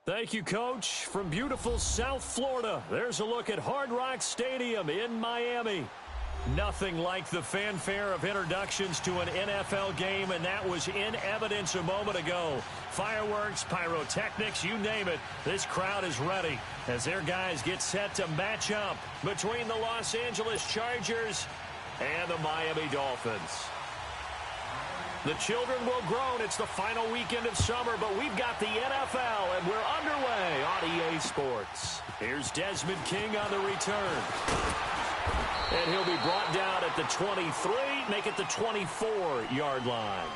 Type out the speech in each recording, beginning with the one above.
Thank you, Coach. From beautiful South Florida, there's a look at Hard Rock Stadium in Miami. Nothing like the fanfare of introductions to an NFL game, and that was in evidence a moment ago. Fireworks, pyrotechnics, you name it. This crowd is ready as their guys get set to match up between the Los Angeles Chargers and the Miami Dolphins. The children will groan. It's the final weekend of summer, but we've got the NFL, and we're underway on EA Sports. Here's Desmond King on the return. And he'll be brought down at the 23, make it the 24-yard line.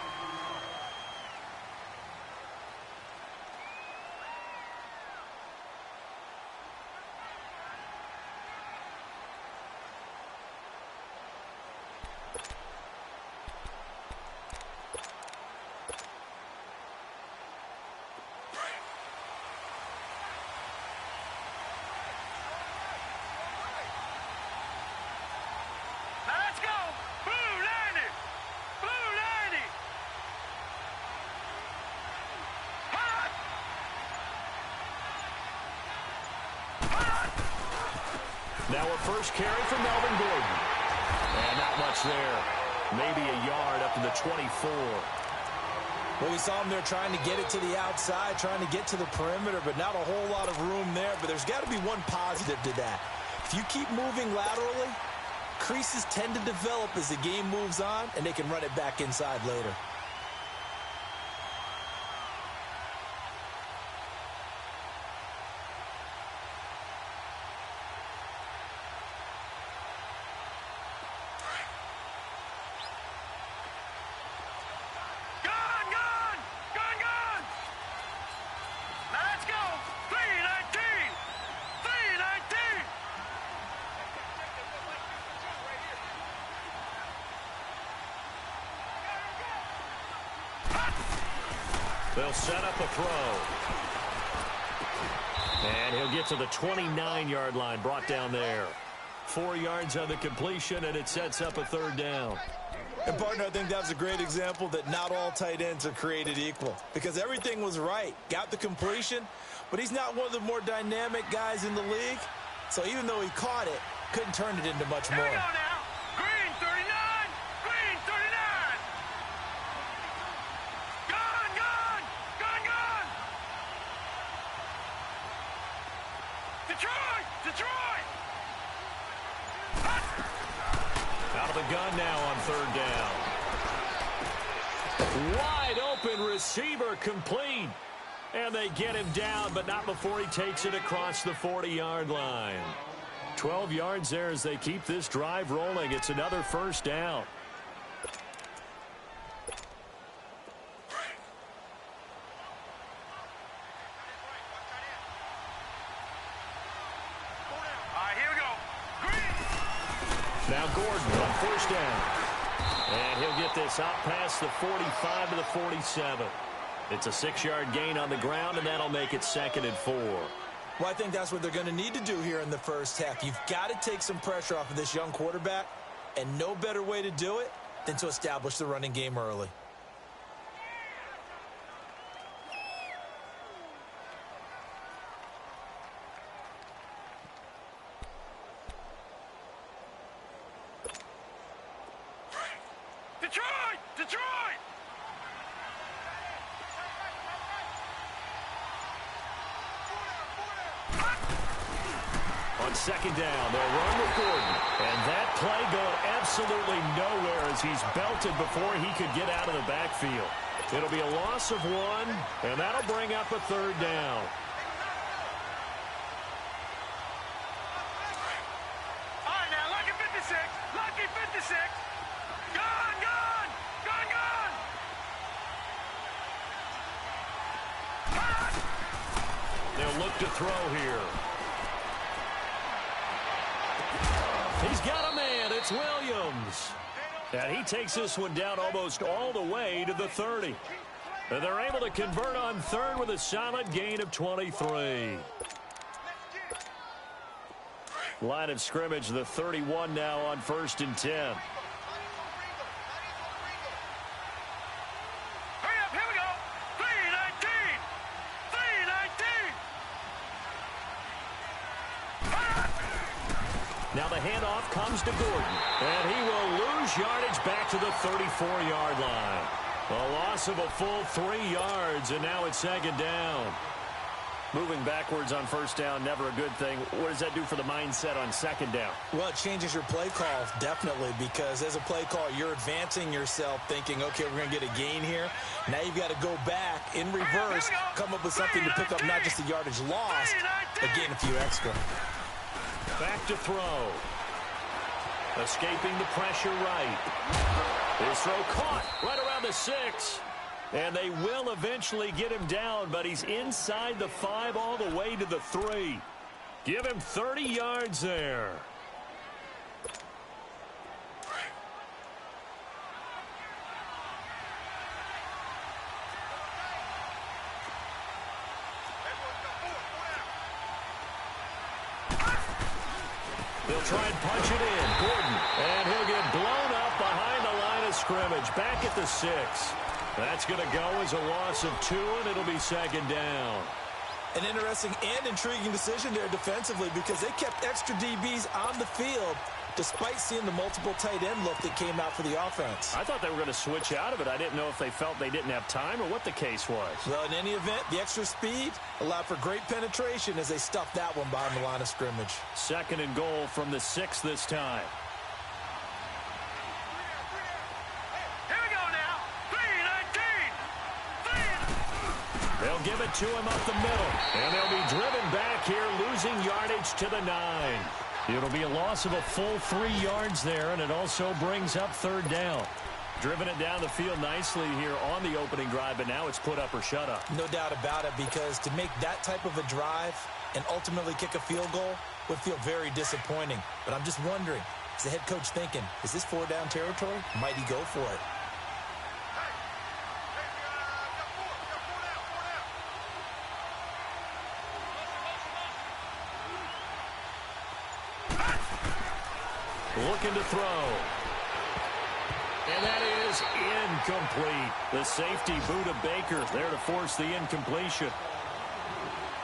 Now a first carry for Melvin Gordon. And not much there. Maybe a yard up to the 24. Well, we saw him there trying to get it to the outside, trying to get to the perimeter, but not a whole lot of room there. But there's got to be one positive to that. If you keep moving laterally, creases tend to develop as the game moves on, and they can run it back inside later. They'll set up a throw. And he'll get to the 29-yard line, brought down there. 4 yards on the completion, and it sets up a third down. And, partner, I think that was a great example that not all tight ends are created equal, because everything was right. Got the completion, but he's not one of the more dynamic guys in the league. So even though he caught it, couldn't turn it into much more. Out of the gun now on third down. Wide open receiver complete. And they get him down, but not before he takes it across the 40-yard line. 12 yards there as they keep this drive rolling. It's another first down. Now Gordon on first down. And he'll get this out past the 45 to the 47. It's a 6-yard gain on the ground, and that'll make it 2nd and 4. Well, I think that's what they're going to need to do here in the first half. You've got to take some pressure off of this young quarterback, and no better way to do it than to establish the running game early. Detroit! On second down, they'll run with Gordon. And that play going absolutely nowhere as he's belted before he could get out of the backfield. It'll be a loss of 1, and that'll bring up a third down. All right, now, lucky 56. Lucky 56. Gone! They'll look to throw here. He's got a man. It's Williams. And he takes this one down almost all the way to the 30. And they're able to convert on third with a solid gain of 23. Line of scrimmage, the 31 now on 1st and 10. Hurry up, here we go. 319. handoff comes to Gordon. And he will lose yardage back to the 34-yard line. A loss of a full 3 yards, and now it's second down. Moving backwards on first down, never a good thing. What does that do for the mindset on second down? Well, it changes your play call, definitely, because as a play call, you're advancing yourself thinking, okay, we're going to get a gain here. Now you've got to go back in reverse, come up with something to pick up not just the yardage lost, but gain a few extra. Back to throw. Escaping the pressure right. His throw caught right around the 6. And they will eventually get him down, but he's inside the 5 all the way to the 3. Give him 30 yards there. They'll try and punch it in. Gordon. And he'll get blown up behind the line of scrimmage. Back at the 6. That's going to go as a loss of 2, and it'll be second down. An interesting and intriguing decision there defensively because they kept extra DBs on the field despite seeing the multiple tight end look that came out for the offense. I thought they were going to switch out of it. I didn't know if they felt they didn't have time or what the case was. Well, in any event, the extra speed allowed for great penetration as they stuffed that one behind the line of scrimmage. Second and goal from the 6 this time. They'll give it to him up the middle. And they'll be driven back here, losing yardage to the 9. It'll be a loss of a full 3 yards there, and it also brings up third down. Driven it down the field nicely here on the opening drive, but now it's put up or shut up. No doubt about it, because to make that type of a drive and ultimately kick a field goal would feel very disappointing. But I'm just wondering, is the head coach thinking, is this 4-down territory? Might he go for it? Looking to throw. And that is incomplete. The safety, Buda Baker, there to force the incompletion.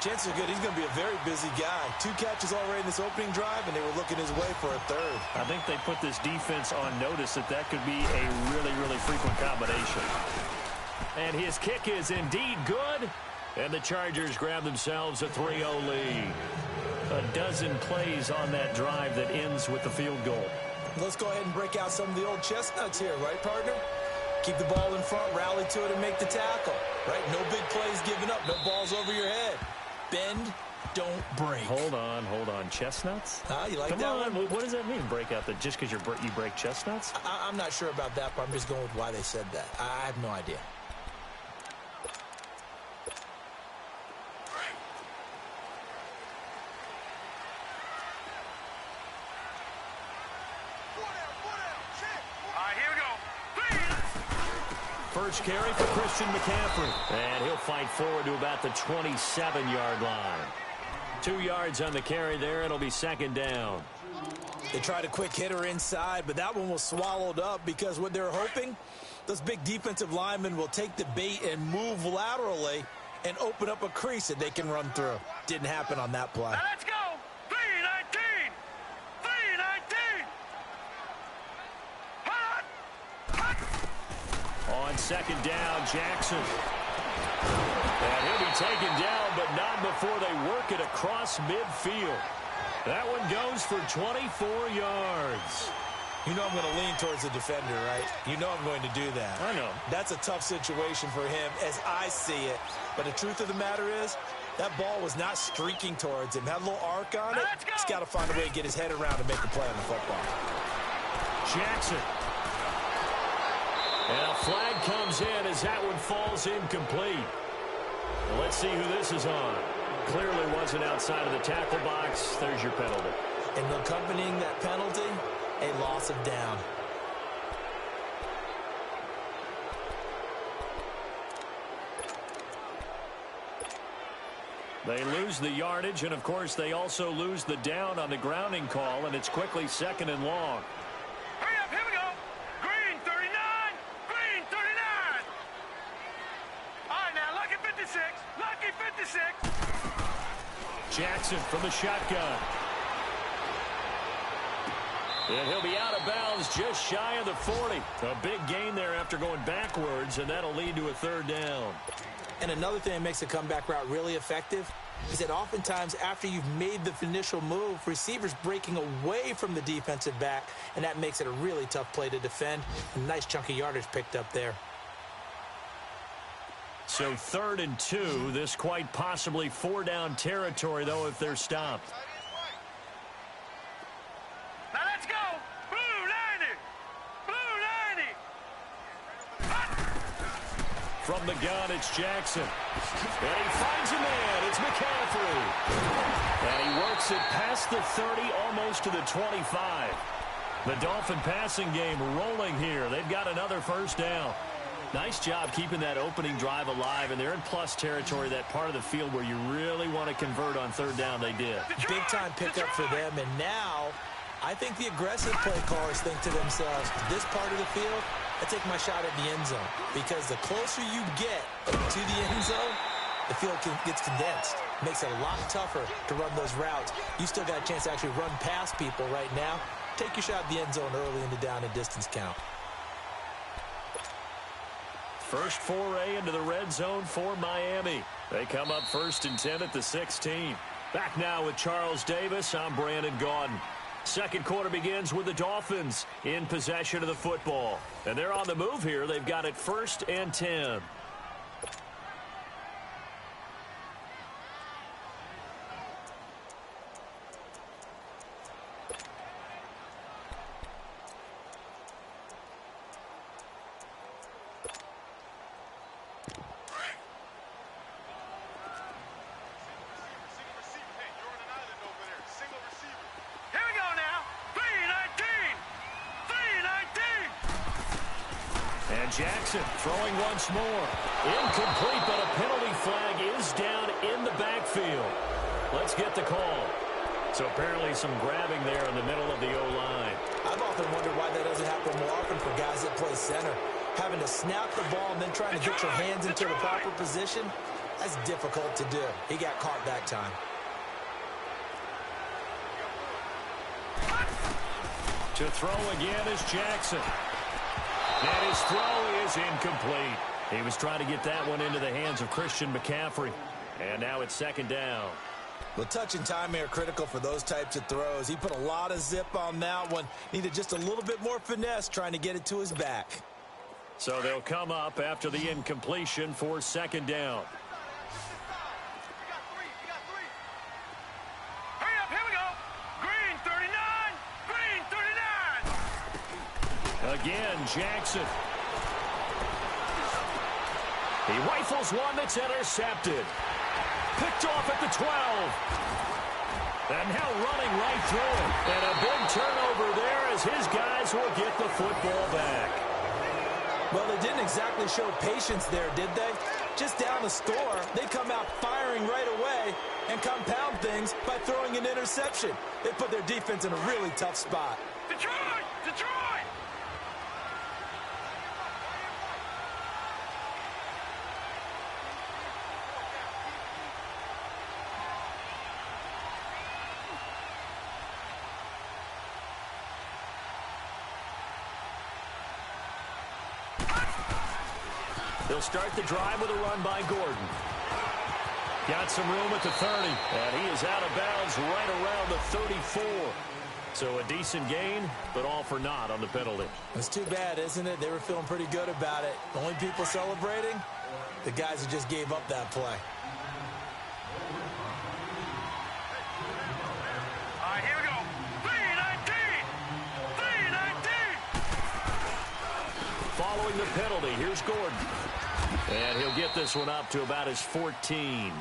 Chances are good he's going to be a very busy guy. 2 catches already in this opening drive, and they were looking his way for a third. I think they put this defense on notice that that could be a really, really frequent combination. And his kick is indeed good. And the Chargers grab themselves a 3-0 lead. A dozen plays on that drive that ends with the field goal. Let's go ahead and break out some of the old chestnuts here, right, partner? Keep the ball in front, rally to it, and make the tackle, right? No big plays given up, no balls over your head. Bend, don't break. Hold on. Chestnuts? You like Come that on. one? What does that mean, break out? Just because you break chestnuts? I'm not sure about that, but I'm just going with why they said that. I have no idea. First carry for Christian McCaffrey. And he'll fight forward to about the 27-yard line. 2 yards on the carry there. It'll be second down. They tried a quick hitter inside, but that one was swallowed up because what they're hoping, those big defensive linemen will take the bait and move laterally and open up a crease that they can run through. Didn't happen on that play. Now let's go. 3-19. 3-19. On second down, Jackson. And he'll be taken down, but not before they work it across midfield. That one goes for 24 yards. You know I'm going to lean towards the defender, right? You know I'm going to do that. I know. That's a tough situation for him as I see it. But the truth of the matter is, that ball was not streaking towards him. Had a little arc on it. He's got to find a way to get his head around and make the play on the football. Jackson. And a flag comes in as that one falls incomplete. Let's see who this is on. Clearly wasn't outside of the tackle box. There's your penalty. And accompanying that penalty, a loss of down. They lose the yardage, and of course they also lose the down on the grounding call, and it's quickly second and long. Hurry up, here we go. Green 39. Green 39. All right, now, lucky 56. Lucky 56. Jackson from the shotgun. And he'll be out of bounds just shy of the 40. A big gain there after going backwards, and that'll lead to a third down. And another thing that makes a comeback route really effective is that oftentimes after you've made the initial move, receivers breaking away from the defensive back, and that makes it a really tough play to defend. A nice chunk of yardage picked up there. So 3rd and 2, this quite possibly 4-down territory, though, if they're stopped. Now let's go. Blue 90. Blue 90. From the gun, it's Jackson. And he finds a man. It's McCaffrey. And he works it past the 30, almost to the 25. The Dolphin passing game rolling here. They've got another first down. Nice job keeping that opening drive alive, and they're in plus territory, that part of the field where you really want to convert on 3rd down. They did. Big-time pickup for them, and now I think the aggressive play callers think to themselves, this part of the field, I take my shot at the end zone, because the closer you get to the end zone, the field gets condensed. Makes it a lot tougher to run those routes. You still got a chance to actually run past people right now. Take your shot at the end zone early in the down and distance count. First foray into the red zone for Miami. They come up 1st and 10 at the 16. Back now with Charles Davis. I'm Brandon Gaudin. Second quarter begins with the Dolphins in possession of the football. And they're on the move here. They've got it 1st and 10. Jackson throwing once more. Incomplete, but a penalty flag is down in the backfield. Let's get the call. So apparently some grabbing there in the middle of the O-line. I've often wondered why that doesn't happen more often for guys that play center. Having to snap the ball and then trying to get your hands into the proper position, that's difficult to do. He got caught that time. To throw again is Jackson. And his throw is incomplete. He was trying to get that one into the hands of Christian McCaffrey. And now it's 2nd down. Well, touch and time are critical for those types of throws. He put a lot of zip on that one. Needed just a little bit more finesse trying to get it to his back. So they'll come up after the incompletion for 2nd down. Hurry up, here we go. Green 39. Green 39. Again, Jackson. He rifles one that's intercepted. Picked off at the 12. And now running right through it. And a big turnover there as his guys will get the football back. Well, they didn't exactly show patience there, did they? Just down the score, they come out firing right away and compound things by throwing an interception. They put their defense in a really tough spot. Detroit! Detroit! They'll start the drive with a run by Gordon. Got some room at the 30, and he is out of bounds right around the 34. So a decent gain, but all for naught on the penalty. It's too bad, isn't it? They were feeling pretty good about it. The only people celebrating, the guys who just gave up that play. All right, here we go. 319! 319! Following the penalty, here's Gordon. And he'll get this one up to about his 14.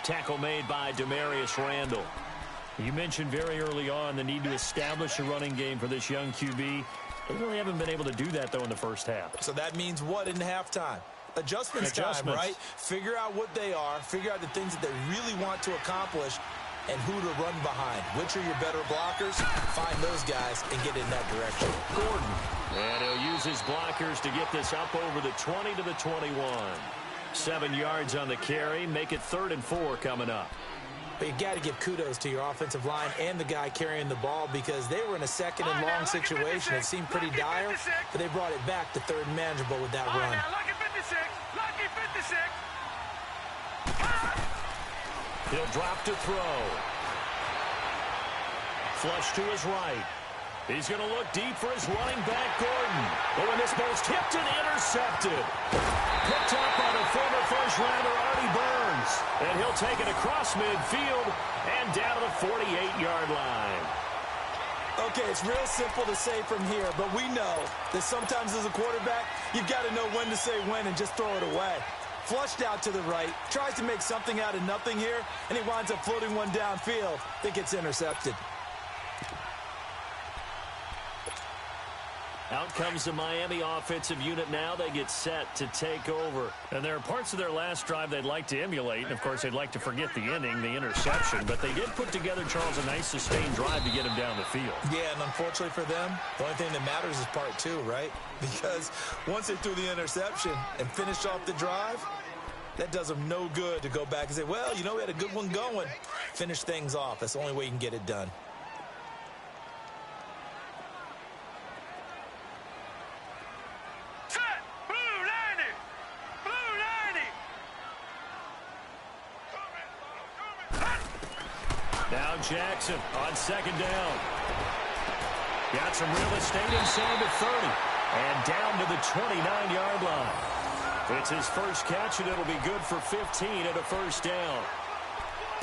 Tackle made by Demarius Randall. You mentioned very early on the need to establish a running game for this young QB. They really haven't been able to do that, though, in the first half. So that means what in halftime? Adjustments time, right? Figure out what they are, figure out the things that they really want to accomplish, and who to run behind. Which are your better blockers? Find those guys and get in that direction. Gordon. And he'll use his blockers to get this up over the 20 to the 21. 7 yards on the carry. Make it 3rd and 4 coming up. But you got to give kudos to your offensive line and the guy carrying the ball because they were in a second and long situation. It seemed pretty dire, but they brought it back to third and manageable with that run. Lucky 56. Lucky 56. He'll drop to throw. Flush to his right. He's going to look deep for his running back, Gordon. But when this ball's tipped and intercepted. Picked up by the former first-rounder, Artie Burns. And he'll take it across midfield and down to the 48-yard line. Okay, it's real simple to say from here, but we know that sometimes as a quarterback, you've got to know when to say when and just throw it away. Flushed out to the right, tries to make something out of nothing here, and he winds up floating one downfield that gets intercepted. Out comes the Miami offensive unit now. They get set to take over. And there are parts of their last drive they'd like to emulate. And, of course, they'd like to forget the ending, the interception. But they did put together, Charles, a nice sustained drive to get him down the field. Yeah, and unfortunately for them, the only thing that matters is part two, right? Because once they threw the interception and finished off the drive, that does them no good to go back and say, well, you know, we had a good one going. Finish things off. That's the only way you can get it done. Now Jackson on second down. Got some real estate inside the 30. And down to the 29-yard line. It's his first catch, and it'll be good for 15 at a first down.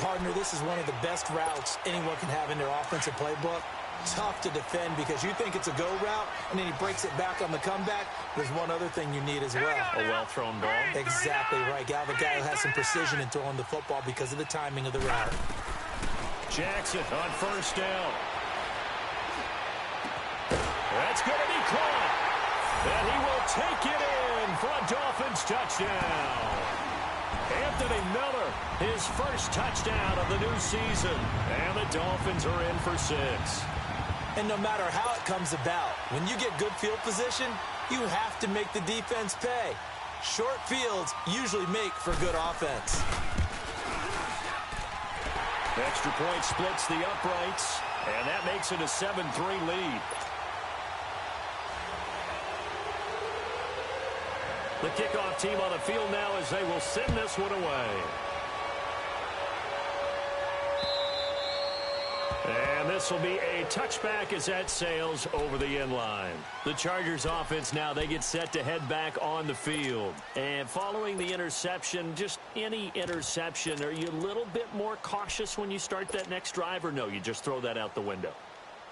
Partner, this is one of the best routes anyone can have in their offensive playbook. Tough to defend because you think it's a go route, and then he breaks it back on the comeback. There's one other thing you need as well. A well-thrown ball. Exactly right. Gal, the guy who has some precision in throwing the football because of the timing of the route. Jackson on first down. That's going to be caught. And he will take it in for a Dolphins touchdown. Anthony Miller, his first touchdown of the new season. And the Dolphins are in for 6. And no matter how it comes about, when you get good field position, you have to make the defense pay. Short fields usually make for good offense. Extra point splits the uprights, and that makes it a 7-3 lead. The kickoff team on the field now as they will send this one away. And this will be a touchback as that sails over the end line. The Chargers offense now, they get set to head back on the field. And following the interception, just any interception, are you a little bit more cautious when you start that next drive, or no, you just throw that out the window?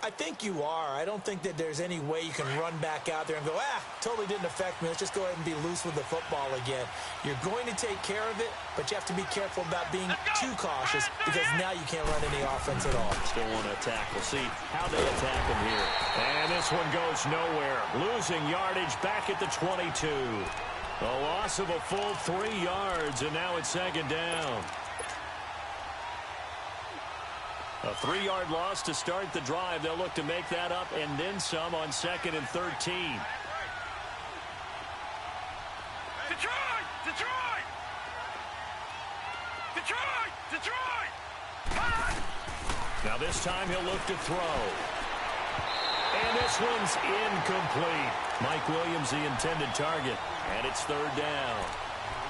I think you are. I don't think that there's any way you can run back out there and go, totally didn't affect me. Let's just go ahead and be loose with the football again. You're going to take care of it, but you have to be careful about being too cautious because now you can't run any offense at all. Still want to attack. We'll see how they attack him here. And this one goes nowhere. Losing yardage back at the 22. A loss of a full 3 yards, and now it's second down. A 3-yard loss to start the drive. They'll look to make that up and then some on 2nd and 13. Detroit! Detroit! Detroit! Detroit! Now this time he'll look to throw. And this one's incomplete. Mike Williams, the intended target. And it's third down.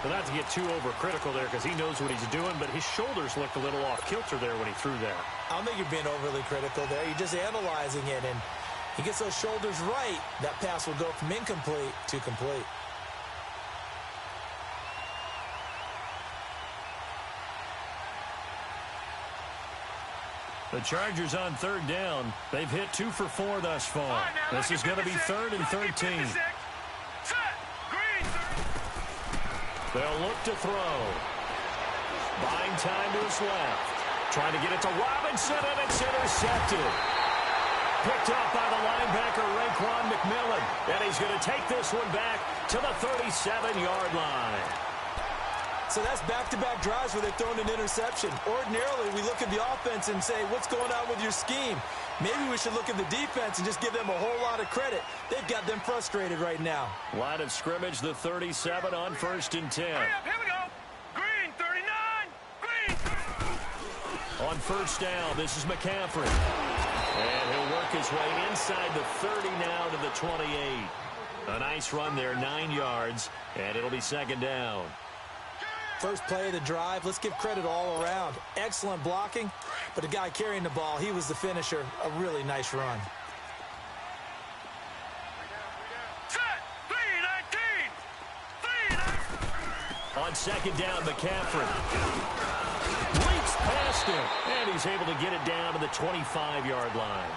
But not to get too overcritical there because he knows what he's doing, but his shoulders looked a little off kilter there when he threw that. I don't think you're being overly critical there. You're just analyzing it, and he gets those shoulders right. That pass will go from incomplete to complete. The Chargers on third down. They've hit 2 for 4 thus far. This is going to be 3rd and 13. They'll look to throw. Buying time to his left. Trying to get it to Robinson, and it's intercepted. Picked up by the linebacker, Raekwon McMillan. And he's going to take this one back to the 37-yard line. So that's back-to-back drives where they've thrown an interception. Ordinarily, we look at the offense and say, what's going on with your scheme? Maybe we should look at the defense and just give them a whole lot of credit. They've got them frustrated right now. Line of scrimmage, the 37 on 1st and 10. Hurry up, here we go. Green 39. Green. On first down, this is McCaffrey. And he'll work his way inside the 30 now to the 28. A nice run there, 9 yards, and it'll be second down. First play of the drive, let's give credit all around. Excellent blocking, but the guy carrying the ball, he was the finisher. A really nice run. Set. 3-19. On second down, McCaffrey leaps past him, and he's able to get it down to the 25-yard line.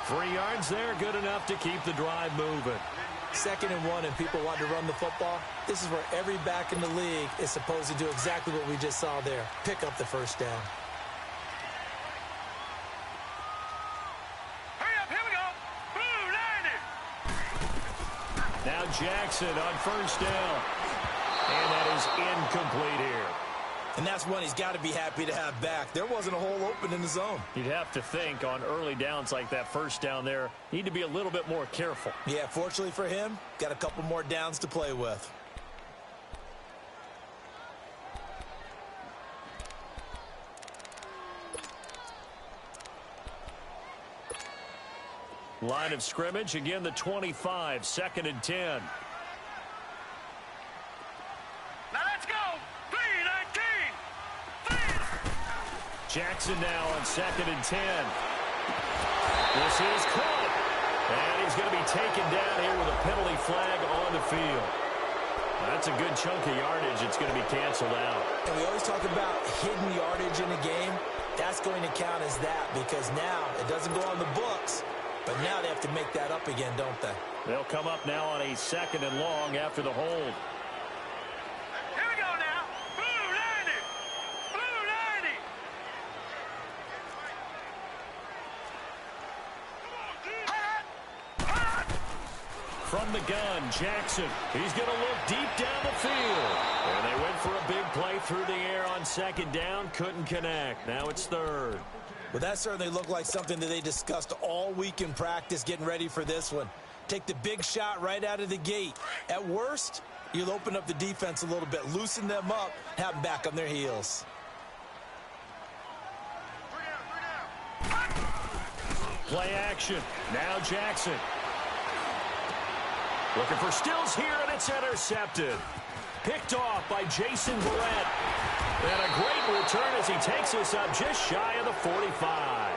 3 yards there, good enough to keep the drive moving. 2nd and 1, and people want to run the football. This is where every back in the league is supposed to do exactly what we just saw there. Pick up the first down. Hurry up, here we go. Blue 90. Now Jackson on first down. And that is incomplete here. And that's one he's got to be happy to have back. There wasn't a hole open in the zone. You'd have to think on early downs like that first down there, need to be a little bit more careful. Yeah, fortunately for him, got a couple more downs to play with. Line of scrimmage, again the 25, 2nd and 10. Now let's go. 3-19. Jackson now on 2nd and 10. This is caught. And he's going to be taken down here with a penalty flag on the field. That's a good chunk of yardage. It's going to be canceled out. And we always talk about hidden yardage in a game. That's going to count as that because now it doesn't go on the books, but now they have to make that up again, don't they? They'll come up now on a 2nd and long after the hold. Here we go now. Blue 90. Blue 90. From the gun, Jackson. He's going to look deep down the field. And they went for a big play through the air on 2nd down. Couldn't connect. Now it's 3rd. Well, that certainly looked like something that they discussed all week in practice getting ready for this one. Take the big shot right out of the gate. At worst, you'll open up the defense a little bit, loosen them up, have them back on their heels. Play action. Now Jackson. Looking for Stills here, and it's intercepted. Picked off by Jason Barrett. And a great return as he takes us up just shy of the 45.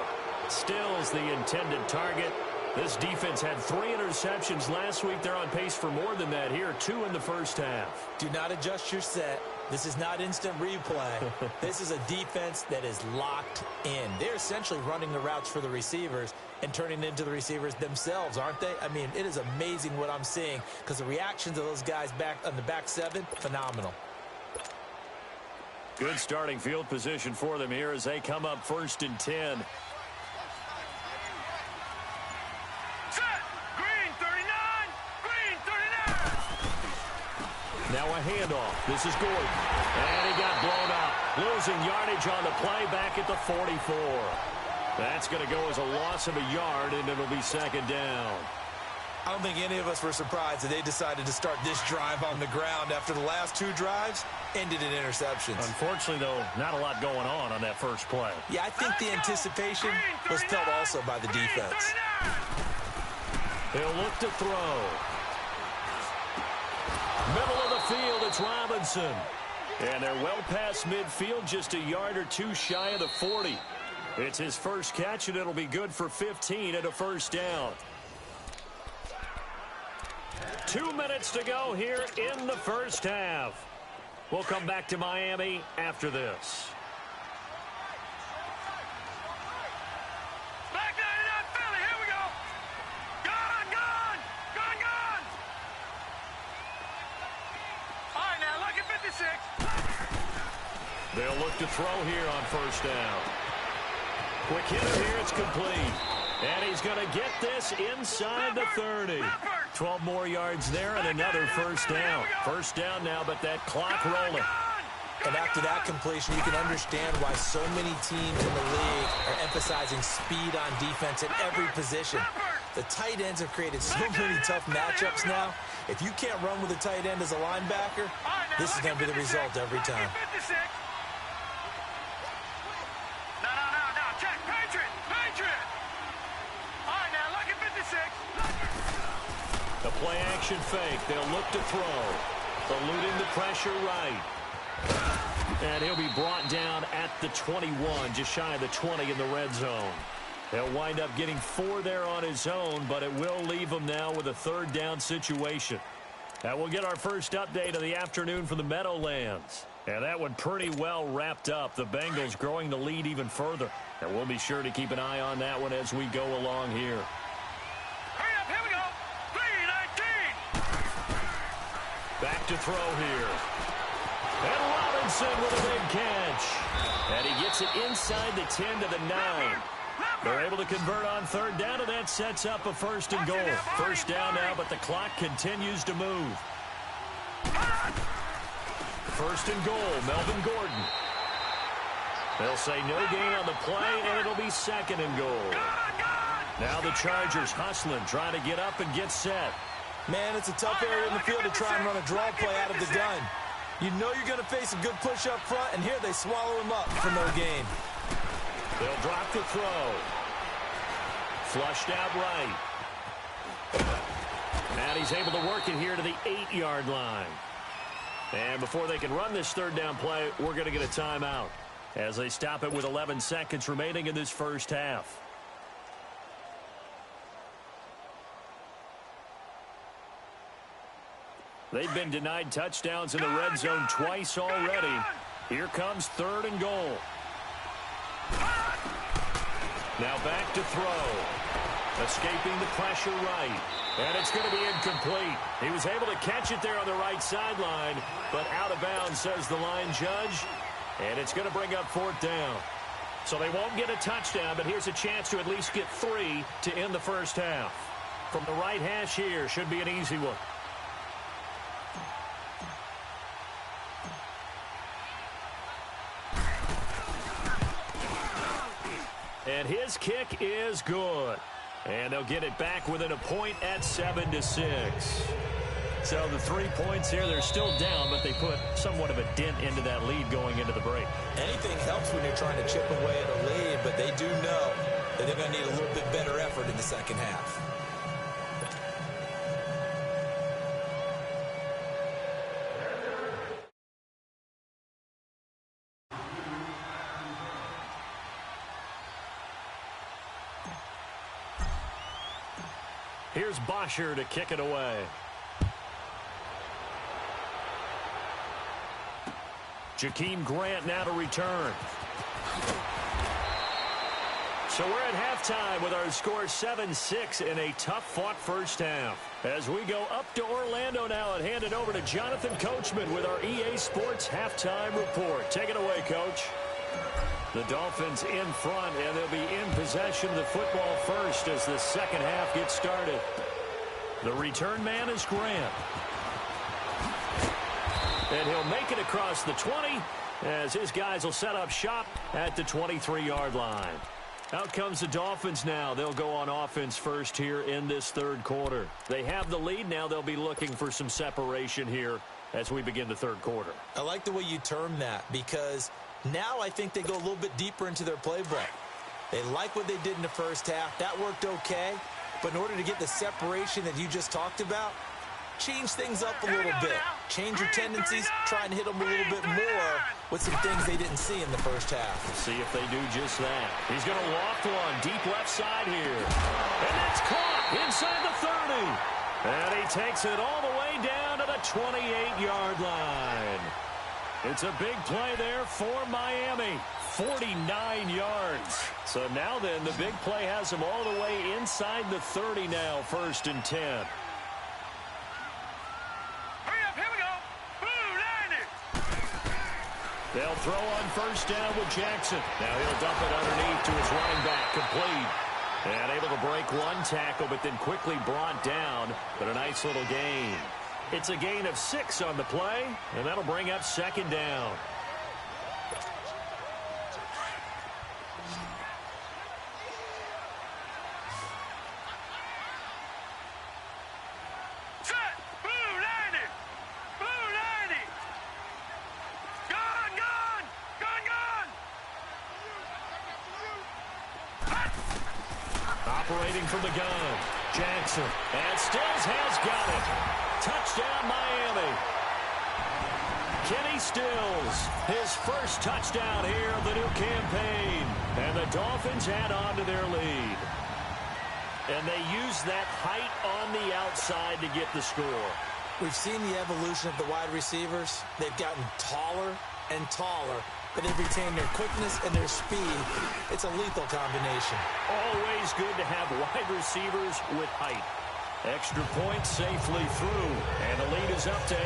Stills the intended target. This defense had 3 interceptions last week. They're on pace for more than that here, 2 in the first half. Do not adjust your set. This is not instant replay. This is a defense that is locked in. They're essentially running the routes for the receivers and turning into the receivers themselves, aren't they? I mean, it is amazing what I'm seeing because the reactions of those guys back on the back 7, phenomenal. Good starting field position for them here as they come up 1st and 10. Set. Green 39. Green 39. Now a handoff. This is Gordon. And he got blown up. Losing yardage on the play back at the 44. That's going to go as a loss of a yard, and it'll be 2nd down. I don't think any of us were surprised that they decided to start this drive on the ground after the last 2 drives ended in interceptions. Unfortunately, though, not a lot going on that first play. Yeah, I think the anticipation was felt also by the defense. He'll look to throw. Middle of the field, it's Robinson. And they're well past midfield, just a yard or 2 shy of the 40. It's his first catch, and it'll be good for 15 and a first down. 2 minutes to go here in the first half. We'll come back to Miami after this. Back 99 Philly, here we go. Gone, gone, gone, gone. All right, now look at 56. They'll look to throw here on first down. Quick hitter here, it's complete. And he's going to get this inside the 30. 12 more yards there and another first down. First down now, but that clock rolling. And after that completion, you can understand why so many teams in the league are emphasizing speed on defense at every position. The tight ends have created so many tough matchups now. If you can't run with a tight end as a linebacker, this is going to be the result every time. Now The play action fake. They'll look to throw. Eluding the pressure right. And he'll be brought down at the 21, just shy of the 20 in the red zone. He'll wind up getting 4 there on his own, but it will leave him now with a third down situation. Now we'll get our first update of the afternoon from the Meadowlands. And that one pretty well wrapped up. The Bengals growing the lead even further. And we'll be sure to keep an eye on that one as we go along here. Hurry up, here we go. 3-19. Back to throw here. And Robinson with a big catch. And he gets it inside the 10 to the 9. They're able to convert on third down, and that sets up a first and goal. First down now, but the clock continues to move. First and goal, Melvin Gordon. They'll say no gain on the play, and it'll be second and goal. Now the Chargers hustling, trying to get up and get set. Man, it's a tough area in the field to try and run a draw play out of the gun. You know you're going to face a good push up front, and here they swallow him up for no gain. They'll drop the throw. Flushed out right. And he's able to work it here to the 8-yard line. And before they can run this third down play, we're going to get a timeout as they stop it with 11 seconds remaining in this first half. They've been denied touchdowns in the red zone twice already. Here comes third and goal. Now back to throw. Escaping the pressure right. And it's going to be incomplete. He was able to catch it there on the right sideline, but out of bounds, says the line judge. And it's going to bring up fourth down. So they won't get a touchdown, but here's a chance to at least get 3 to end the first half. From the right hash here, should be an easy one. And his kick is good. And they'll get it back within a point at 7-6. So the 3 points here, they're still down, but they put somewhat of a dent into that lead going into the break. Anything helps when you're trying to chip away at a lead, but they do know that they're going to need a little bit better effort in the second half. Here's Bosher to kick it away. Jakeem Grant now to return. So we're at halftime with our score 7-6 in a tough-fought first half. As we go up to Orlando now and hand it over to Jonathan Coachman with our EA Sports Halftime Report. Take it away, Coach. The Dolphins in front, and they'll be in possession of the football first as the second half gets started. The return man is Grant. And he'll make it across the 20 as his guys will set up shop at the 23-yard line. Out comes the Dolphins now. They'll go on offense first here in this third quarter. They have the lead. Now they'll be looking for some separation here as we begin the third quarter. I like the way you term that because now I think they go a little bit deeper into their playbook. They like what they did in the first half. That worked okay. But in order to get the separation that you just talked about, change things up a little bit. Change your tendencies. Try and hit them a little bit more with some things they didn't see in the first half. See if they do just that. He's going to loft one deep left side here. And that's caught inside the 30. And he takes it all the way down to the 28-yard line. It's a big play there for Miami. 49 yards. So now then, the big play has him all the way inside the 30 now, first and 10. Hurry up, here we go. Blue 90. They'll throw on first down with Jackson. Now he'll dump it underneath to his running back, complete. And able to break one tackle, but then quickly brought down. But a nice little gain. It's a gain of 6 on the play, and that'll bring up second down. Set. Blue 90. Blue 90. Gone, gone. Gone, gone. Operating from the gun. Jackson. And Stills has got it. Touchdown, Miami. Kenny Stills, his first touchdown here of the new campaign. And the Dolphins add on to their lead. And they use that height on the outside to get the score. We've seen the evolution of the wide receivers. They've gotten taller and taller, but they've retained their quickness and their speed. It's a lethal combination. Always good to have wide receivers with height. Extra point safely through, and the lead is up to 8.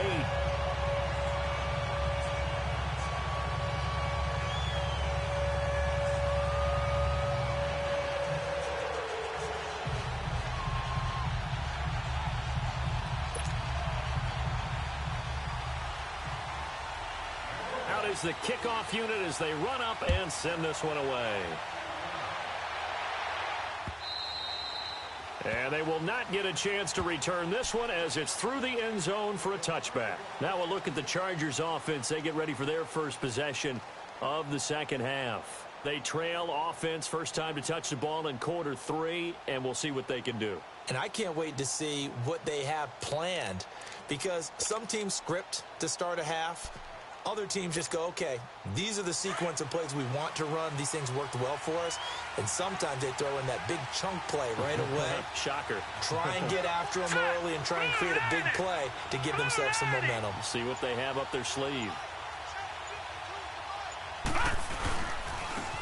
Is the kickoff unit as they run up and send this one away. And they will not get a chance to return this one as it's through the end zone for a touchback. Now we'll look at the Chargers offense. They get ready for their first possession of the second half. They trail offense first time to touch the ball in quarter 3, and we'll see what they can do. And I can't wait to see what they have planned, because some teams script to start a half. Other teams just go, okay, these are the sequence of plays we want to run. These things worked well for us. And sometimes they throw in that big chunk play right away. Shocker. Try and get after them early and try and create a big play to give themselves some momentum. See what they have up their sleeve.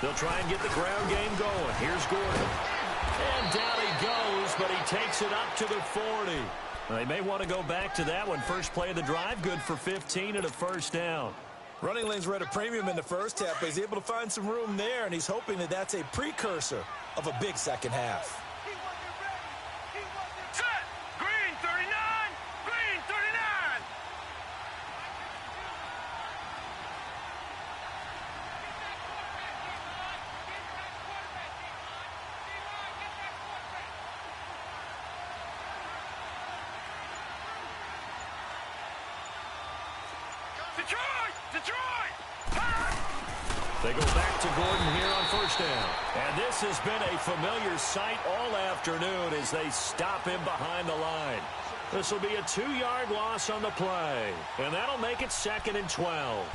They'll try and get the ground game going. Here's Gordon. And down he goes, but he takes it up to the 40. They may want to go back to that one. First play of the drive, good for 15 and a first down. Running lanes were at a premium in the first half, but he's able to find some room there, and he's hoping that that's a precursor of a big second half. Set. Green 39. Green 39. Detroit! They go back to Gordon here on first down. And this has been a familiar sight all afternoon as they stop him behind the line. This will be a 2-yard loss on the play. And that'll make it 2nd and 12.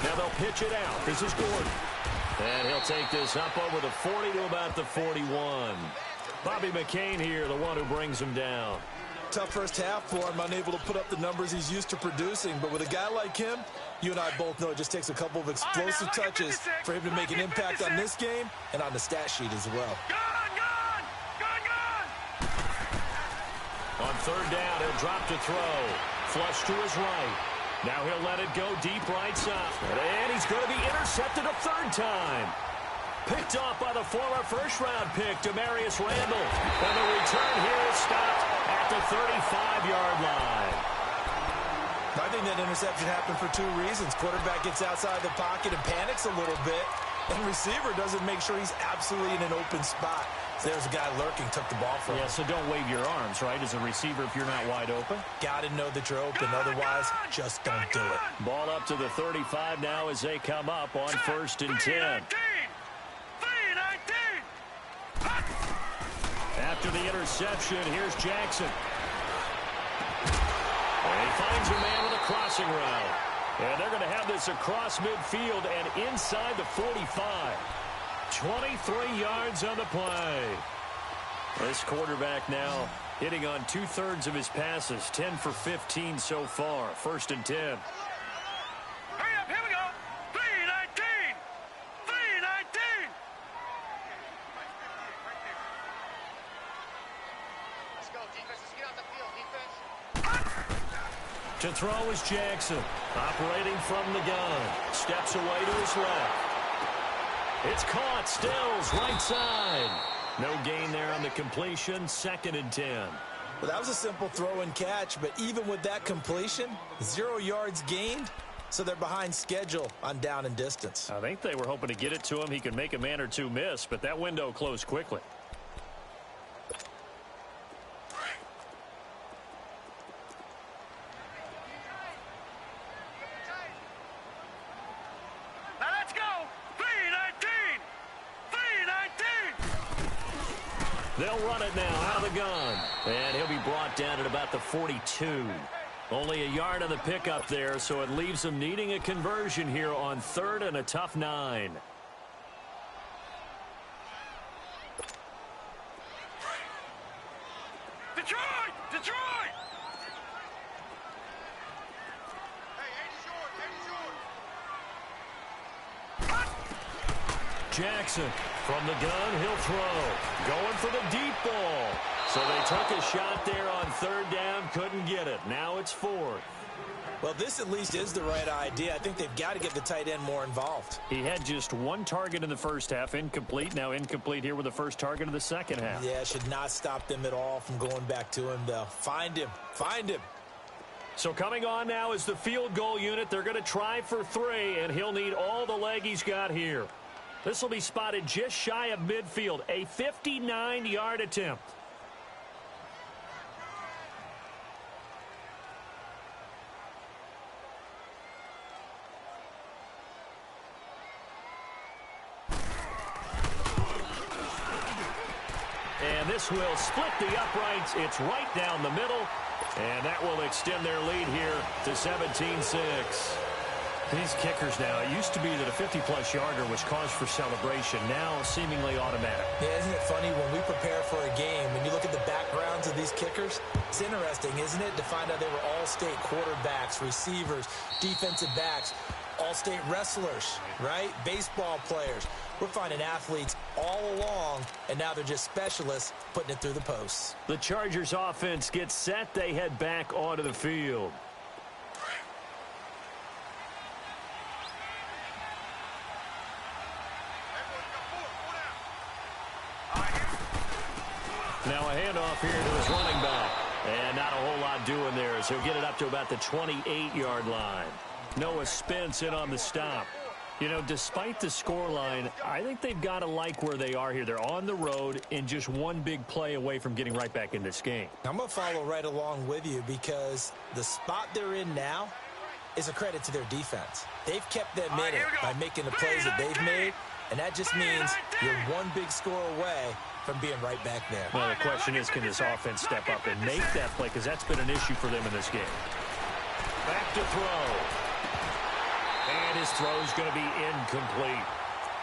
Now they'll pitch it out. This is Gordon. And he'll take this up over the 40 to about the 41. Bobby McCain here, the one who brings him down. Tough first half for him, unable to put up the numbers he's used to producing. But with a guy like him, you and I both know it just takes a couple of explosive touches for him to make an impact on this game and on the stat sheet as well. Gone! On third down, he'll drop to throw. Flush to his right. Now he'll let it go deep right side. And he's going to be intercepted a third time. Picked off by the former first-round pick, Demarius Randall. And the return here is stopped at the 35-yard line. I think that interception happened for 2 reasons. Quarterback gets outside the pocket and panics a little bit. And receiver doesn't make sure he's absolutely in an open spot. So there's a guy lurking, took the ball from him. Yeah, so don't wave your arms, right, as a receiver if you're not wide open. Got to know that you're open. Otherwise, just don't do it. Ball up to the 35 now as they come up on 1st and 10. After the interception, here's Jackson. And he finds a man with a crossing route. And they're going to have this across midfield and inside the 45. 23 yards on the play. This quarterback now hitting on 2/3 of his passes. 10 for 15 so far. 1st and 10. Hurry up, here we go. 3-19. 3-19. Let's go, defense. Let's get out the field, defense. To throw is Jackson. Operating from the gun. Steps away to his left. It's caught. Stills right side. No gain there on the completion. 2nd and 10. Well, that was a simple throw and catch, but even with that completion, 0 yards gained, so they're behind schedule on down and distance. I think they were hoping to get it to him. He could make a man or two miss, but that window closed quickly. Now let's go. 319. 319. They'll run it now out of the gun. And he'll be brought down at about the 42. Only a yard on the pickup there, so it leaves him needing a conversion here on 3rd and a tough 9. Detroit! Detroit! Hey, 80's yours. 80's yours. Jackson from the gun, he'll throw. Going for the deep ball. So they took a shot there on 3rd down, couldn't get it. Now it's 4th. Well, this at least is the right idea. I think they've got to get the tight end more involved. He had just 1 target in the first half, incomplete. Now incomplete here with the first target of the second half. Yeah, should not stop them at all from going back to him, though. Find him. Find him. So coming on now is the field goal unit. They're going to try for 3, and he'll need all the leg he's got here. This will be spotted just shy of midfield, a 59-yard attempt. And this will split the uprights. It's right down the middle. And that will extend their lead here to 17-6. These kickers now, it used to be that a 50-plus yarder was cause for celebration. Now seemingly automatic. Yeah, isn't it funny when we prepare for a game, when you look at the backgrounds of these kickers, it's interesting, isn't it, to find out they were all-state quarterbacks, receivers, defensive backs, all-state wrestlers, right? Baseball players. We're finding athletes all along, and now they're just specialists putting it through the posts. The Chargers offense gets set. They head back onto the field. Now a handoff here to his running back. And not a whole lot doing there as he'll get it up to about the 28-yard line. Noah Spence in on the stop. You know, despite the scoreline, I think they've got to like where they are here. They're on the road and just one big play away from getting right back in this game. I'm going to follow right along with you because the spot they're in now is a credit to their defense. They've kept them in it by making the plays that they've made, and that just means you're one big score away from being right back there. Well, the question is, can this offense step up and make that play? Because that's been an issue for them in this game. Back to throw. And his throw is going to be incomplete.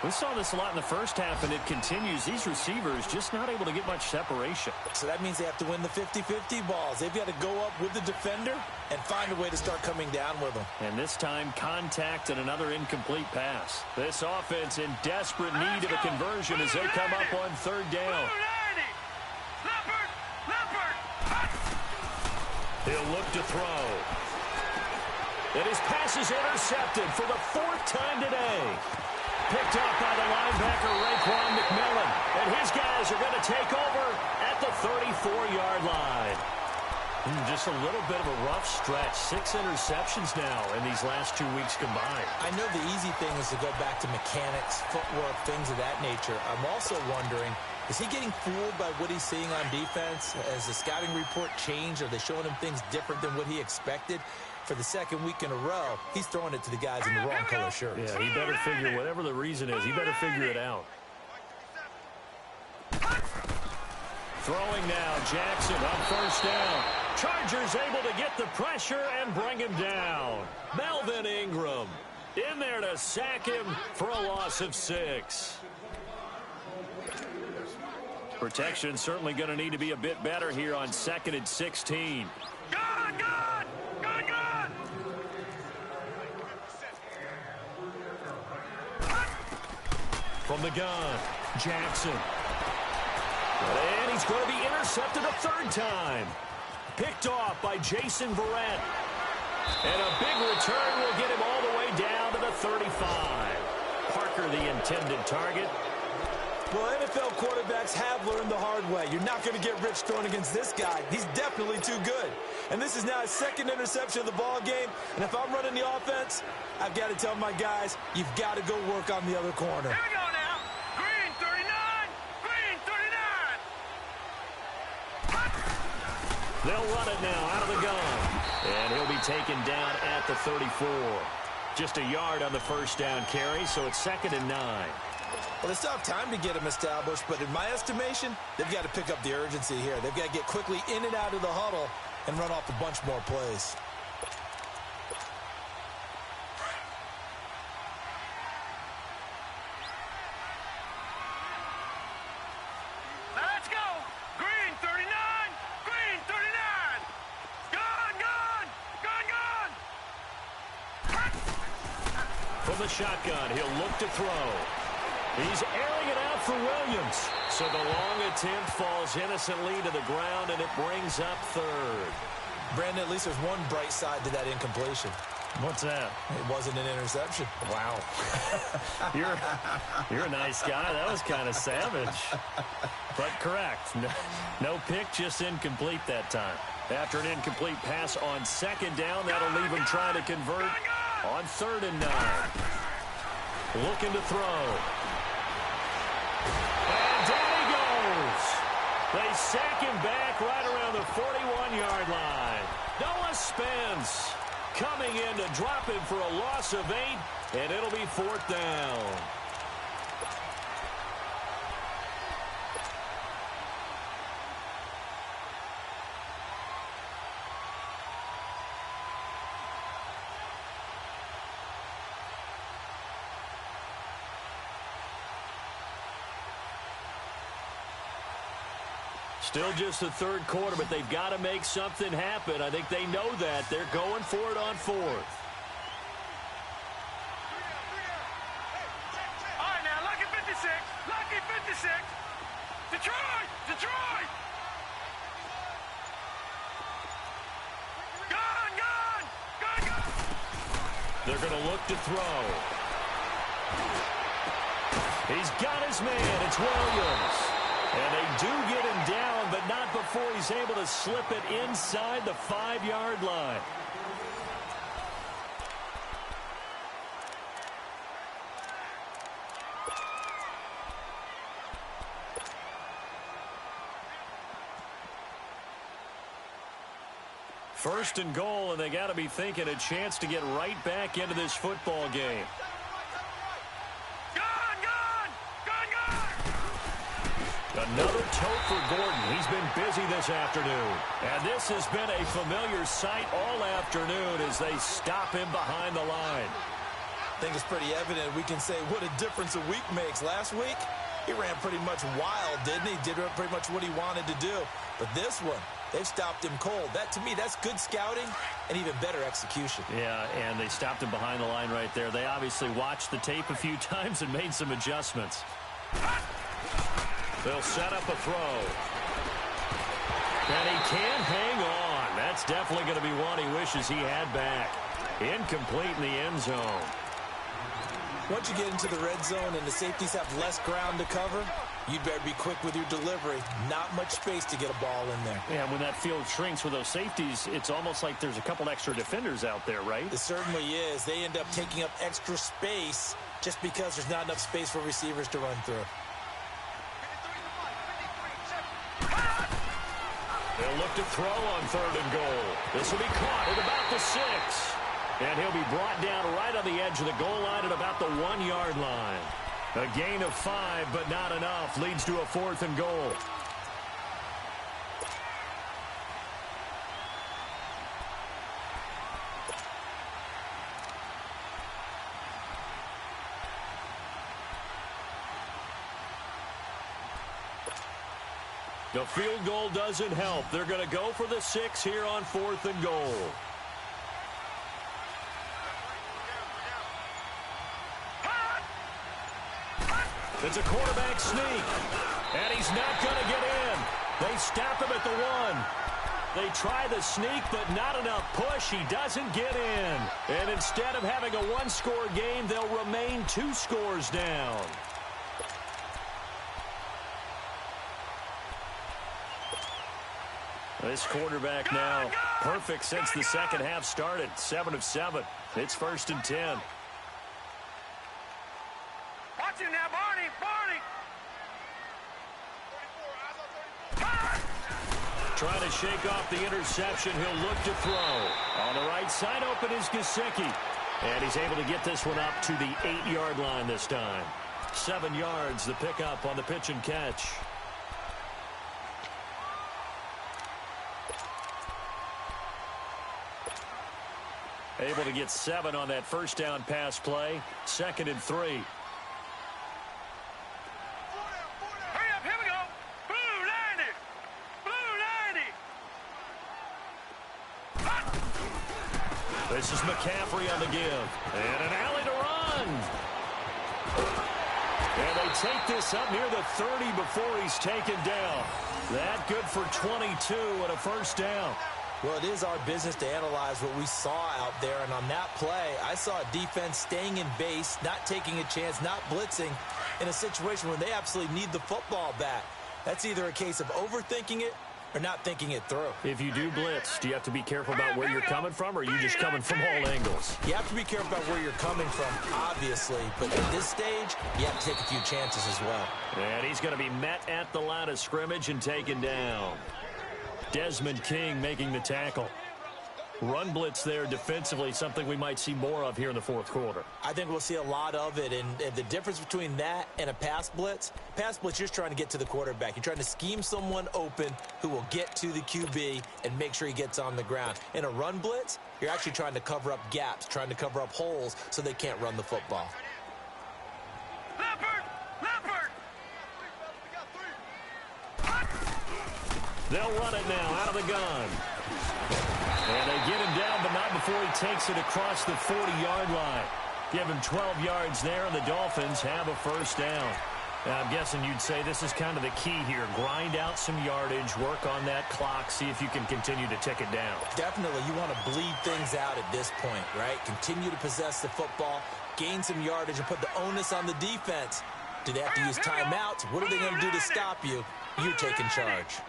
We saw this a lot in the first half, and it continues. These receivers just not able to get much separation. So that means they have to win the 50-50 balls. They've got to go up with the defender and find a way to start coming down with them. And this time, contact and another incomplete pass. This offense in desperate need of a conversion as they come up on 3rd down. He'll look to throw. And his pass is intercepted for the 4th time today. Picked up by the linebacker, Raekwon McMillan. And his guys are going to take over at the 34-yard line. Just a little bit of a rough stretch. 6 interceptions now in these last 2 weeks combined. I know the easy thing is to go back to mechanics, footwork, things of that nature. I'm also wondering, is he getting fooled by what he's seeing on defense? Has the scouting report changed? Are they showing him things different than what he expected? For the 2nd week in a row, he's throwing it to the guys in the wrong color shirts. Yeah, he better figure, whatever the reason is, he better figure it out. Throwing now, Jackson on 1st down. Chargers able to get the pressure and bring him down. Melvin Ingram in there to sack him for a loss of 6. Protection certainly going to need to be a bit better here on 2nd and 16. Good, good! Good, good! From the gun, Jackson. And he's going to be intercepted a 3rd time. Picked off by Jason Verrett. And a big return will get him all the way down to the 35. Parker, the intended target. Well, NFL quarterbacks have learned the hard way. You're not going to get rich throwing against this guy. He's definitely too good. And this is now his second interception of the ball game. And if I'm running the offense, I've got to tell my guys, you've got to go work on the other corner. Here we go now. Green 39. Green 39. They'll run it now out of the gun. And he'll be taken down at the 34. Just a yard on the first down carry, so it's 2nd and 9. Well, they still have time to get him established, but in my estimation, they've got to pick up the urgency here. They've got to get quickly in and out of the huddle and run off a bunch more plays. Let's go. Green 39. Green 39. Gun, gun. Gun, gun. From the shotgun, he'll look to throw. He's airing it out for Williams. So the long attempt falls innocently to the ground, and it brings up 3rd. Brandon, at least there's one bright side to that incompletion. What's that? It wasn't an interception. Wow. You're a nice guy. That was kind of savage. But correct. No pick, just incomplete that time. After an incomplete pass on 2nd down, that'll leave him trying to convert on 3rd and 9. Looking to throw. And down he goes. They sack him back right around the 41-yard line. Noah Spence coming in to drop him for a loss of 8, and it'll be 4th down. Still just the 3rd quarter, but they've got to make something happen. I think they know that. They're going for it on 4th. All right, now, lucky 56. Lucky 56. Detroit! Detroit! Gun, gun! Gun, gun! They're going to look to throw. He's got his man. It's Williams. And they do get him down, but not before he's able to slip it inside the 5-yard line. First and goal, and they got to be thinking a chance to get right back into this football game. Another tote for Gordon. He's been busy this afternoon. And this has been a familiar sight all afternoon as they stop him behind the line. I think it's pretty evident we can say what a difference a week makes. Last week, he ran pretty much wild, didn't he? Did pretty much what he wanted to do. But this one, they've stopped him cold. That, to me, that's good scouting and even better execution. Yeah, and they stopped him behind the line right there. They obviously watched the tape a few times and made some adjustments. They'll set up a throw. And he can't hang on. That's definitely going to be one he wishes he had back. Incomplete in the end zone. Once you get into the red zone and the safeties have less ground to cover, you'd better be quick with your delivery. Not much space to get a ball in there. Yeah, when that field shrinks with those safeties, it's almost like there's a couple extra defenders out there, right? It certainly is. They end up taking up extra space just because there's not enough space for receivers to run through. They'll look to throw on 3rd and goal. This will be caught at about the 6. And he'll be brought down right on the edge of the goal line at about the 1-yard line. A gain of 5, but not enough. Leads to a 4th and goal. The field goal doesn't help. They're going to go for the 6 here on 4th and goal. It's a quarterback sneak. And he's not going to get in. They stop him at the 1. They try the sneak, but not enough push. He doesn't get in. And instead of having a 1-score game, they'll remain 2 scores down. This quarterback now perfect since the second half started. 7 of 7. It's 1st and 10. Watch it now, Barney. Trying to shake off the interception. He'll look to throw. On the right side, open is Gesicki. And he's able to get this one up to the 8-yard line this time. 7 yards, the pickup on the pitch and catch. Able to get 7 on that first down pass play. 2nd and 3. Hurry up, here we go. Blue 90. This is McCaffrey on the give. And an alley to run. And they take this up near the 30 before he's taken down. That good for 22 and a first down. Well, it is our business to analyze what we saw out there, and on that play, I saw a defense staying in base, not taking a chance, not blitzing, in a situation where they absolutely need the football back. That's either a case of overthinking it or not thinking it through. If you do blitz, do you have to be careful about where you're coming from, or are you just coming from all angles? You have to be careful about where you're coming from, obviously, but at this stage, you have to take a few chances as well. And he's going to be met at the line of scrimmage and taken down. Desmond King making the tackle. Run blitz there defensively, something we might see more of here in the fourth quarter. I think we'll see a lot of it, and the difference between that and a pass blitz, you're just trying to get to the quarterback. You're trying to scheme someone open who will get to the QB and make sure he gets on the ground. In a run blitz, you're actually trying to cover up gaps, trying to cover up holes so they can't run the football. Leopard! They'll run it now out of the gun. And they get him down, but not before he takes it across the 40-yard line. Give him 12 yards there, and the Dolphins have a first down. Now, I'm guessing you'd say this is kind of the key here. Grind out some yardage, work on that clock, see if you can continue to tick it down. Definitely, you want to bleed things out at this point, right? Continue to possess the football, gain some yardage, and put the onus on the defense. Do they have to use timeouts? What are they going to do to stop you? You're taking charge.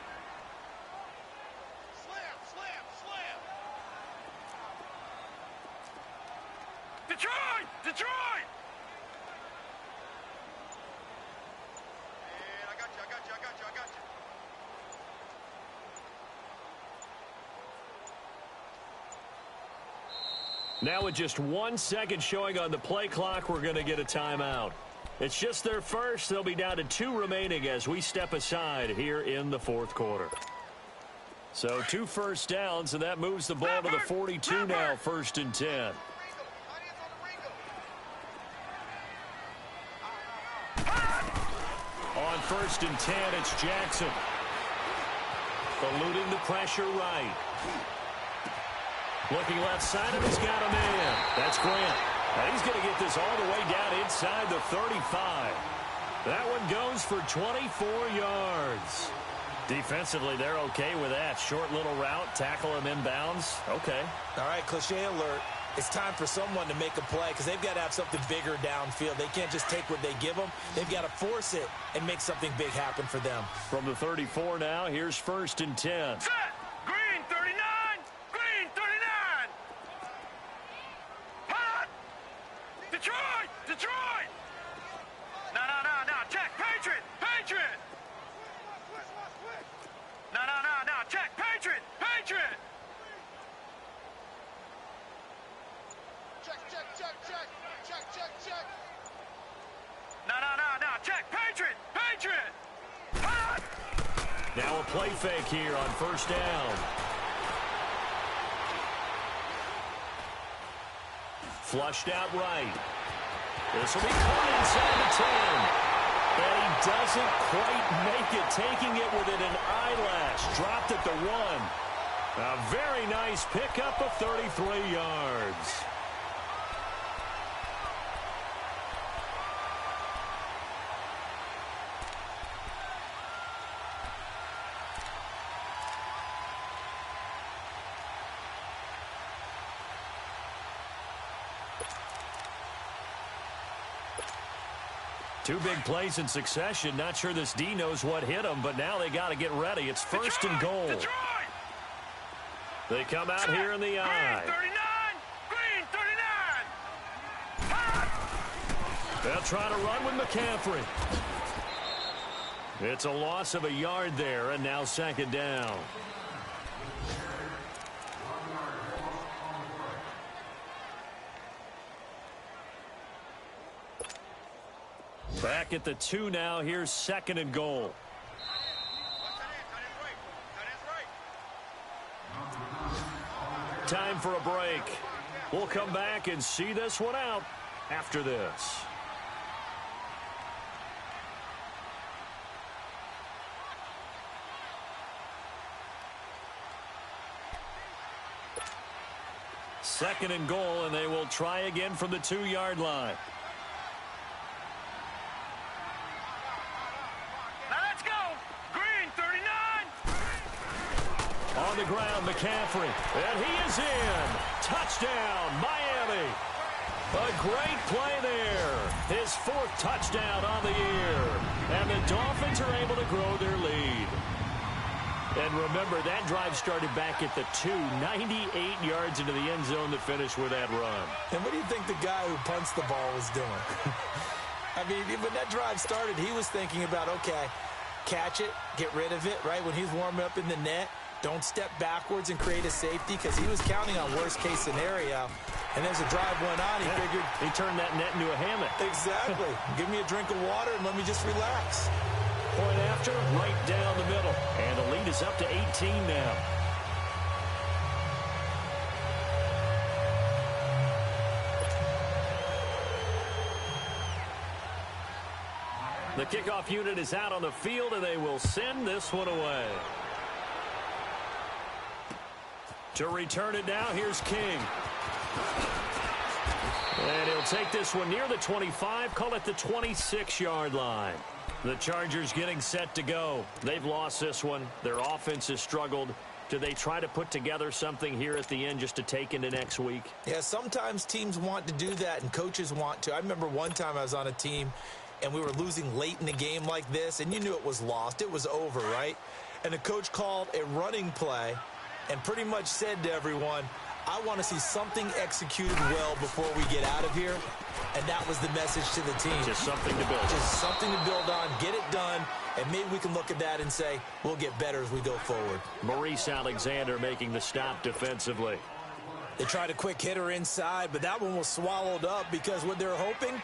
Detroit! Man, I got you. Now with just 1 second showing on the play clock, we're going to get a timeout. It's just their first. They'll be down to 2 remaining as we step aside here in the fourth quarter. So 2 first downs, and that moves the ball to the 42 now, 1st and 10. On 1st and 10, it's Jackson. Eluding the pressure right. Looking left side, and he's got him in. That's Grant. And he's going to get this all the way down inside the 35. That one goes for 24 yards. Defensively, they're okay with that. Short little route, tackle him inbounds. Okay. All right, cliche alert. It's time for someone to make a play because they've got to have something bigger downfield. They can't just take what they give them. They've got to force it and make something big happen for them. From the 34 now, here's 1st and 10. Set! Green 39! Green 39! Hot! Detroit! No. Check! Patriot! No. Check! Patriot! Check. No. Check. Patriot. Hot! Now a play fake here on 1st down. Flushed out right. This will be caught inside the 10. And he doesn't quite make it, taking it within an eyelash. Dropped at the 1. A very nice pickup of 33 yards. Two big plays in succession. Not sure this D knows what hit him, but now they got to get ready. It's 1st and goal. Detroit! They come out here in the eye. Green 39. They'll try to run with McCaffrey. It's a loss of a yard there, and now second down. Back at the 2 now. Here's second and goal. Time for a break. We'll come back and see this one out after this. Second and goal, and they will try again from the 2-yard line. Let's go. Green 39. On the ground, McCaffrey. And he is in. Touchdown, Miami. A great play there. His 4th touchdown on the year. And the Dolphins are able to grow their lead. And remember, that drive started back at the 2, 98 yards into the end zone to finish with that run. And what do you think the guy who punts the ball was doing? I mean, when that drive started, he was thinking about, okay, catch it, get rid of it, right? When he's warming up in the net, don't step backwards and create a safety, because he was counting on worst-case scenario. And as the drive went on, he figured... He turned that net into a hammock. Exactly. Give me a drink of water and let me just relax. Point after, right down the middle. And the lead is up to 18 now. The kickoff unit is out on the field, and they will send this one away. To return it now, here's King. And he'll take this one near the 25, call it the 26-yard line. The Chargers getting set to go. They've lost this one. Their offense has struggled. Do they try to put together something here at the end just to take into next week? Yeah, sometimes teams want to do that and coaches want to. I remember one time I was on a team and we were losing late in the game like this, and you knew it was lost. It was over, right? And the coach called a running play and pretty much said to everyone, I want to see something executed well before we get out of here. And that was the message to the team. Just something to build. Just something to build on, get it done, and maybe we can look at that and say, we'll get better as we go forward. Maurice Alexander making the stop defensively. They tried a quick hitter inside, but that one was swallowed up because what they're hoping,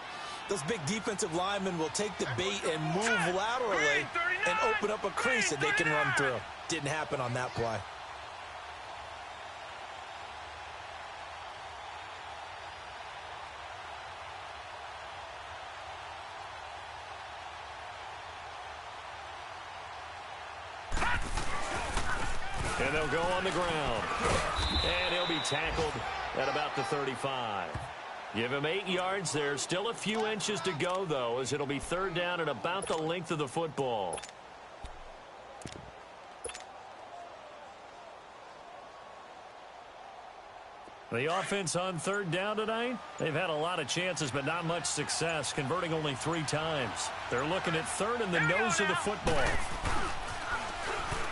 those big defensive linemen will take the bait and move laterally and open up a crease that they can run through. Didn't happen on that play. And they'll go on the ground. And he'll be tackled at about the 35. Give him 8 yards there. Still a few inches to go, though, as it'll be third down at about the length of the football. The offense on third down tonight, they've had a lot of chances, but not much success, converting only 3 times. They're looking at third in the nose of the football.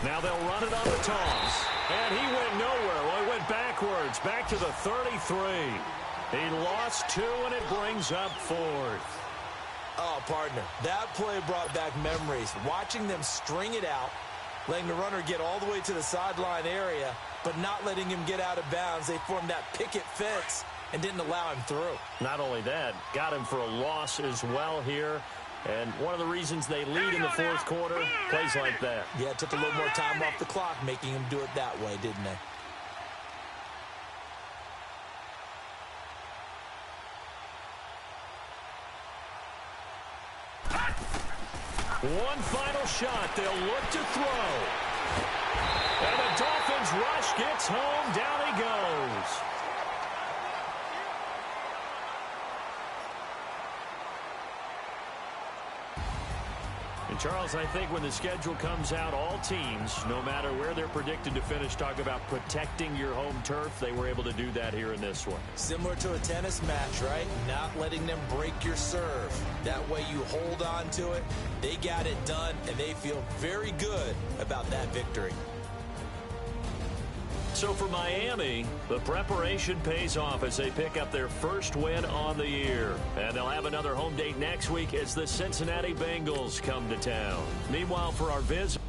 Now they'll run it on the toss. And he went nowhere. Well, he went backwards, back to the 33. He lost 2, and it brings up 4th. Oh, partner, that play brought back memories. Watching them string it out, letting the runner get all the way to the sideline area, but not letting him get out of bounds. They formed that picket fence and didn't allow him through. Not only that, got him for a loss as well here. And one of the reasons they lead in the fourth quarter, plays like that. Yeah, it took a little more time off the clock, making him do it that way, didn't they? One final shot. They'll look to throw. And the Dolphins rush gets home. Down he goes. And Charles, I think when the schedule comes out, all teams, no matter where they're predicted to finish, talk about protecting your home turf. They were able to do that here in this one. Similar to a tennis match, right? Not letting them break your serve. That way you hold on to it. They got it done, and they feel very good about that victory. So for Miami, the preparation pays off as they pick up their first win on the year. And they'll have another home date next week as the Cincinnati Bengals come to town. Meanwhile, for our visit,